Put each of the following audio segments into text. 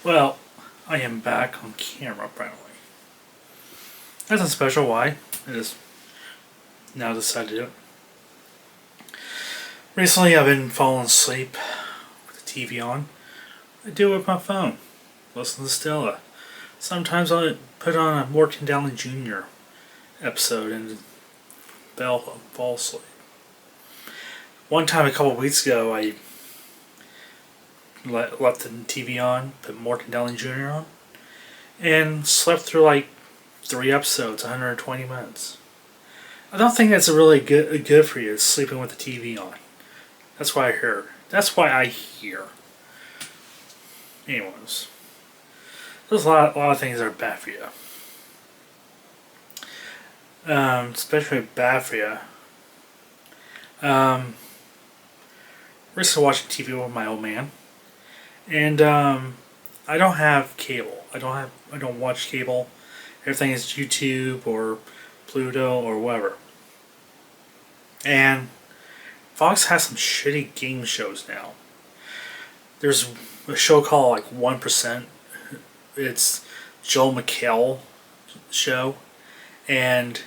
Well, I am back on camera apparently. Nothing special, why? I just now decided to do it. Recently I've been falling asleep with the TV on. I do it with my phone. Listen to Stella. Sometimes I'll put on a Morton Downey Jr. episode and fall asleep. One time a couple weeks ago I left the TV on, put Morton Downey Jr. on, and slept through like 3 episodes, 120 minutes. I don't think that's really good for you, sleeping with the TV on. That's why I heard. That's why I hear. Anyways, there's a lot of things that are bad for you. Especially bad for you. Recently watching TV with my old man, and I don't have cable. I don't watch cable. Everything is YouTube or Pluto or whatever. And Fox has some shitty game shows now. There's a show called like 1%. It's Joel McHale show, and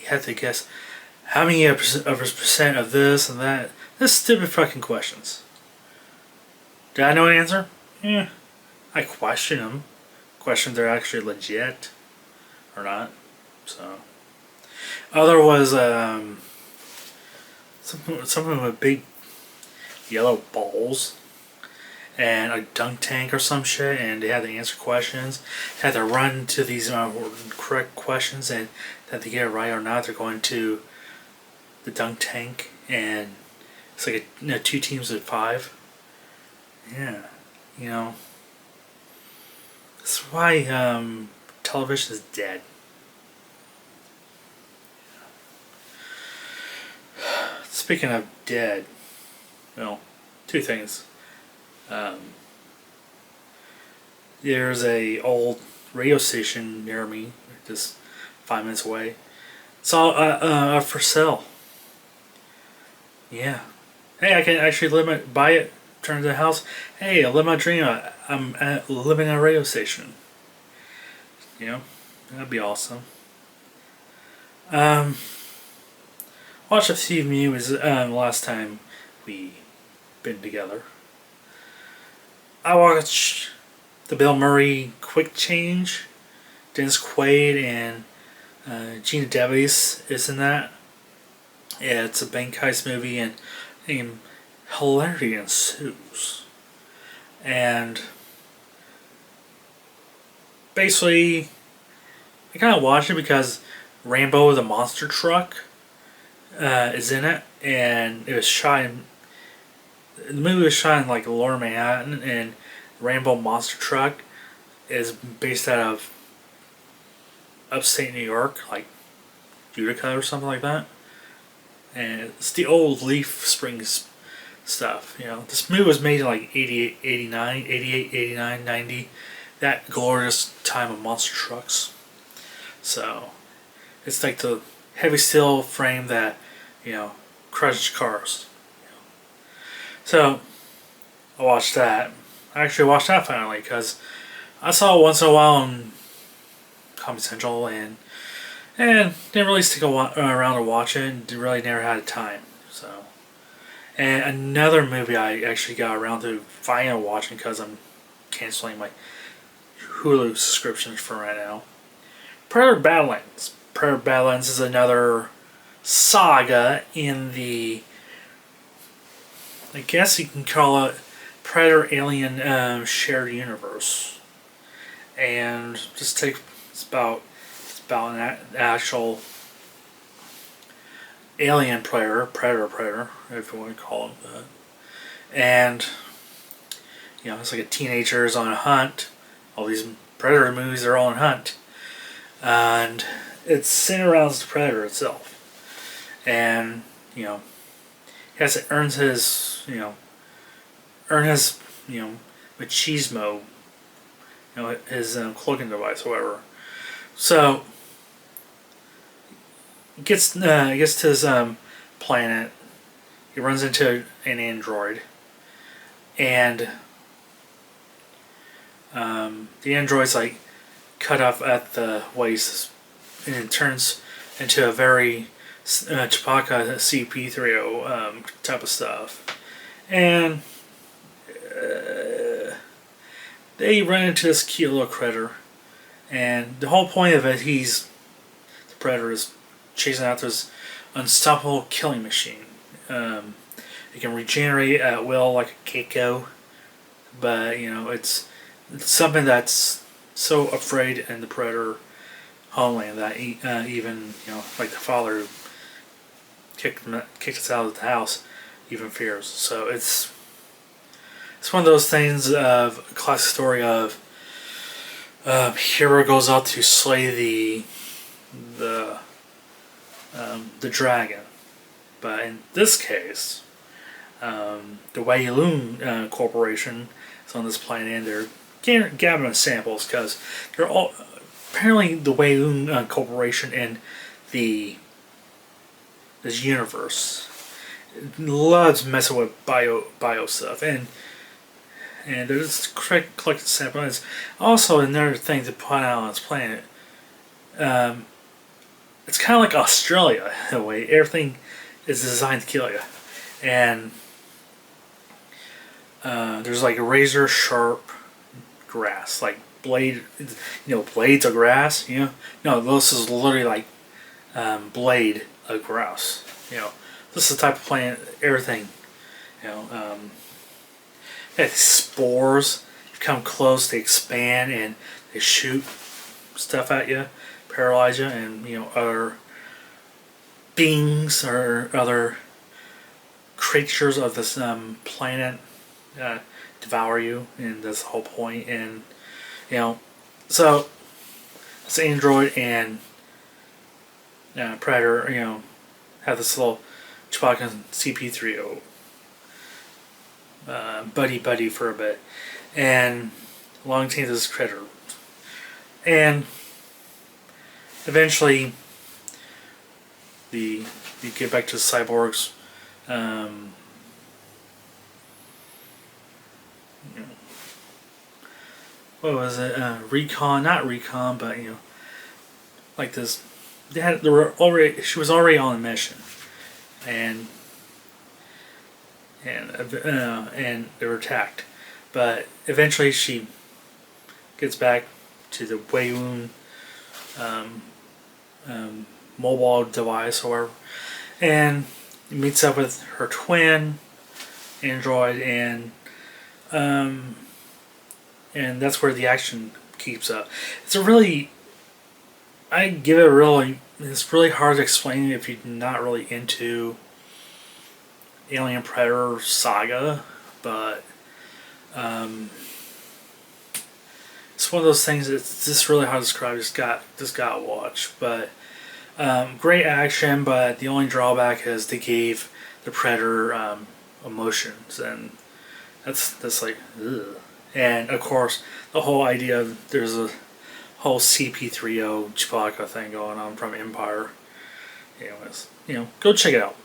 you have to guess how many of percent of this and that. This stupid fucking questions. Did I know an answer? Yeah. I question them. Question if they're actually legit or not. So. Other was something with big yellow balls and a dunk tank or some shit, and they had to answer questions. They had to run to these correct questions, and that they get it right or not, they're going to the dunk tank, and it's like 2 teams of 5. Yeah, that's why television is dead. Speaking of dead, well, 2 things. There's a old radio station near me, just 5 minutes away. It's all for sale. Yeah. Hey, I can actually buy it, turn it into a house. Hey, I live my dream. I'm living at a radio station. That'd be awesome. Watched a few movies last time we been together. I watched the Bill Murray Quick Change. Dennis Quaid and Gina Davis is in that. Yeah, it's a bank heist movie, and hilarity ensues. And basically, I kind of watched it because Rambo the Monster Truck is in it, and it was shot in. The movie was shot in like Lower Manhattan, and Rambo Monster Truck is based out of upstate New York, like Utica or something like that. And it's the old Leaf Springs stuff. This movie was made in like 88, 89, 88, 89, 90. That glorious time of monster trucks. So, it's like the heavy steel frame that, crushed cars. So, I watched that. I actually watched that finally because I saw it once in a while on Comedy Central and didn't really stick around to watch it, and really never had time. So, and another movie I actually got around to finally watching because I'm canceling my Hulu subscriptions for right now. Predator Badlands. Predator Badlands is another saga in the, I guess you can call it, Predator Alien shared universe, and it's about an actual alien predator, if you want to call him that. And it's like a teenager's on a hunt. All these Predator movies are all on hunt, and it's centered around the Predator itself. And he has to earn his machismo, his cloaking device, whatever. So he gets to his planet. He runs into an android, and The android's like cut off at the waist, and it turns into a very Chewbacca CP3O type of stuff. And they run into this cute little critter, and the whole point of it, the predator is chasing after this unstoppable killing machine. It can regenerate at will like a Keiko, but it's something that's so afraid in the predator homeland that even like the father who kicked us out of the house even fears. So it's one of those things of a classic story of hero goes out to slay the dragon, but in this case, the Wei Lun Corporation is on this planet, and they're gathering samples because they're all apparently the Wei Lun Corporation in this universe loves messing with bio stuff, and they're just collecting samples. Also, another thing to point out on this planet, it's kind of like Australia in a way. Everything is designed to kill you, and there's like a razor sharp grass, like blades of grass. No, this is literally like blade of grass. This is the type of plant. Everything. Spores. You come close, they expand and they shoot stuff at you, paralyze you, and other beings or other creatures of this planet devour you, and that's the whole point. And so this android and predator, have this little Chewbacca CP3O buddy for a bit, and along came this critter, and eventually you get back to the cyborgs. What was it? Recon, not recon, but like this. She was already on a mission, and they were attacked, but eventually she gets back to the Wei Lun mobile device, or whatever, and meets up with her twin android, and that's where the action keeps up. It's it's really hard to explain if you're not really into Alien Predator saga, but it's one of those things that's just really hard to describe. Just got to watch, but great action. But the only drawback is they gave the Predator emotions, and that's like ugh. And of course the whole idea of there's a whole CP3O Chewbacca thing going on from Empire. Go check it out.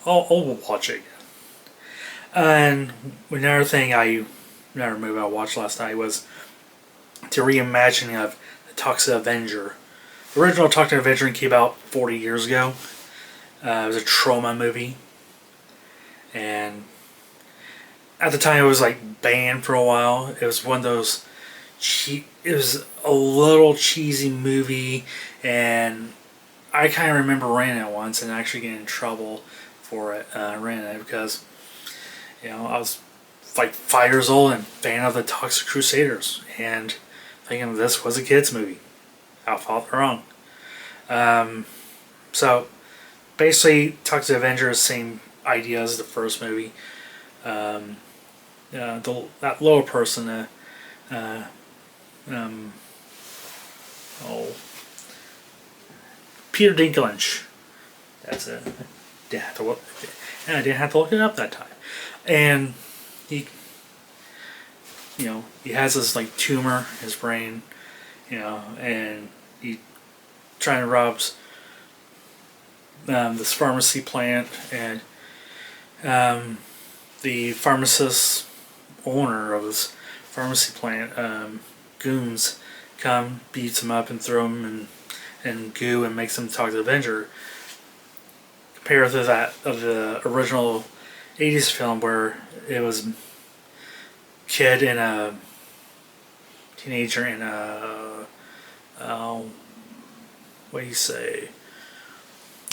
I'll watch it again. And another movie I watched last night was the reimagining of the Toxic Avenger. The original Toxic Avenger came out 40 years ago. It was a trauma movie, and at the time it was like banned for a while. It was one of those it was a little cheesy movie, and I kind of remember renting it once and actually getting in trouble for it. Renting it because I was like 5 years old and fan of the Toxic Crusaders, and thinking this was a kids movie. I thought wrong. So basically, Toxic Avenger is the same idea as the first movie. That lower person, Peter Dinklage. That's it. I didn't have to look it up that time. And he has this like tumor in his brain, and he trying to rob this pharmacy plant, and the pharmacist owner of this pharmacy plant, goons come, beats him up, and throw him in goo and makes him talk to the Avenger. Compared to that of the original '80s film where it was kid and a teenager and a what do you say?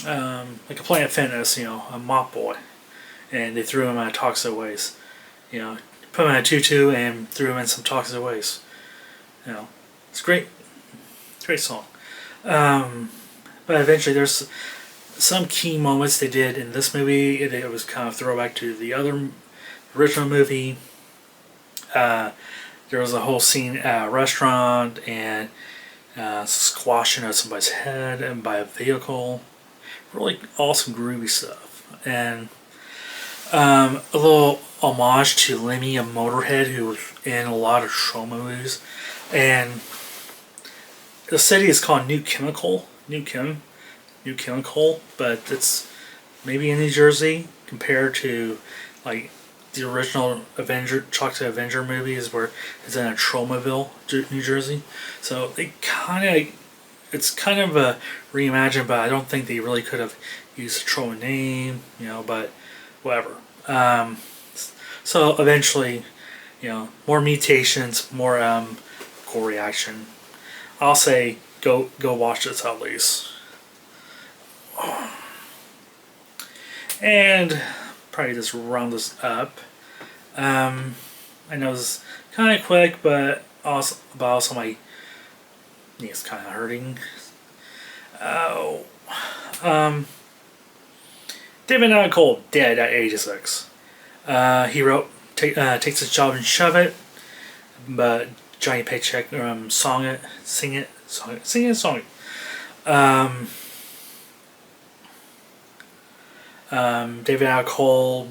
Like a Planet Fitness, a mop boy, and they threw him in a toxic waste. Put him in a tutu and threw him in some toxic waste. It's great. Great song. But eventually, there's some key moments they did in this movie. It was kind of throwback to the other original movie. There was a whole scene at a restaurant and squashing of somebody's head and by a vehicle. Really awesome, groovy stuff. And a little homage to Lemmy of Motorhead, who was in a lot of Troma movies. And the city is called New Chemical, but it's maybe in New Jersey compared to like the original Chocolate Avenger movies where it's in a Tromaville, New Jersey. So it's kind of a reimagined, but I don't think they really could have used a Troma name, but whatever. So eventually, more mutations, more gory action. I'll say go watch this at least. And probably just round this up. I know it's kind of quick, but also my knee's kind of hurting. David Allan Coe dead at age 6. He wrote Takes His Job and Shove It, but Johnny Paycheck sing it. David Allan Coe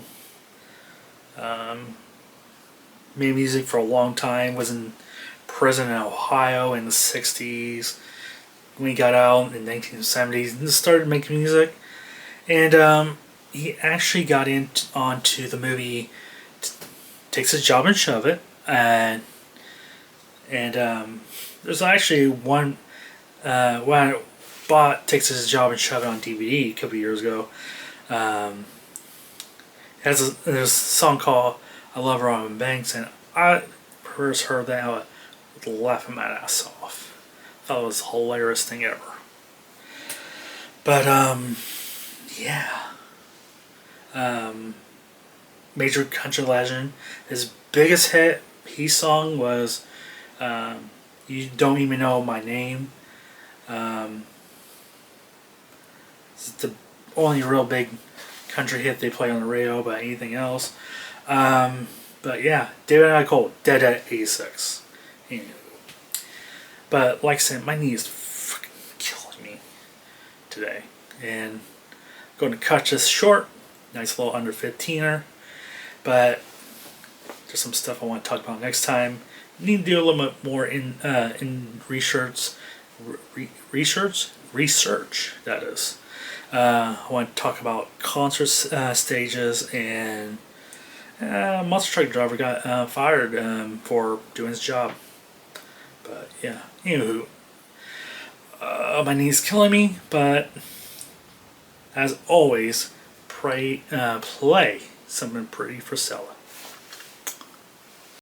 made music for a long time, was in prison in Ohio in the 60s. When he got out in the 1970s and started making music. And he actually got onto the movie Takes His Job and Shove It. And there's actually one, when I bought Takes His Job and Shove It on DVD a couple years ago, there's a song called I Love Robin Banks, and I first heard that I was laughing my ass off. I thought it was the hilarious thing ever. But yeah. Major country legend. His biggest hit he sung was You Don't Even Know My Name. It's the only real big country hit they play on the radio, but anything else. But yeah, David Allan Coe dead at 86. Anywho. But like I said, my knee is freaking killing me today. And I'm going to cut this short. Nice little under 15er. But there's some stuff I want to talk about next time. Need to do a little bit more in research. Research, that is. I want to talk about concert stages, and monster truck driver got fired for doing his job. But yeah, anywho, my knee's killing me, but as always, play something pretty for Stella.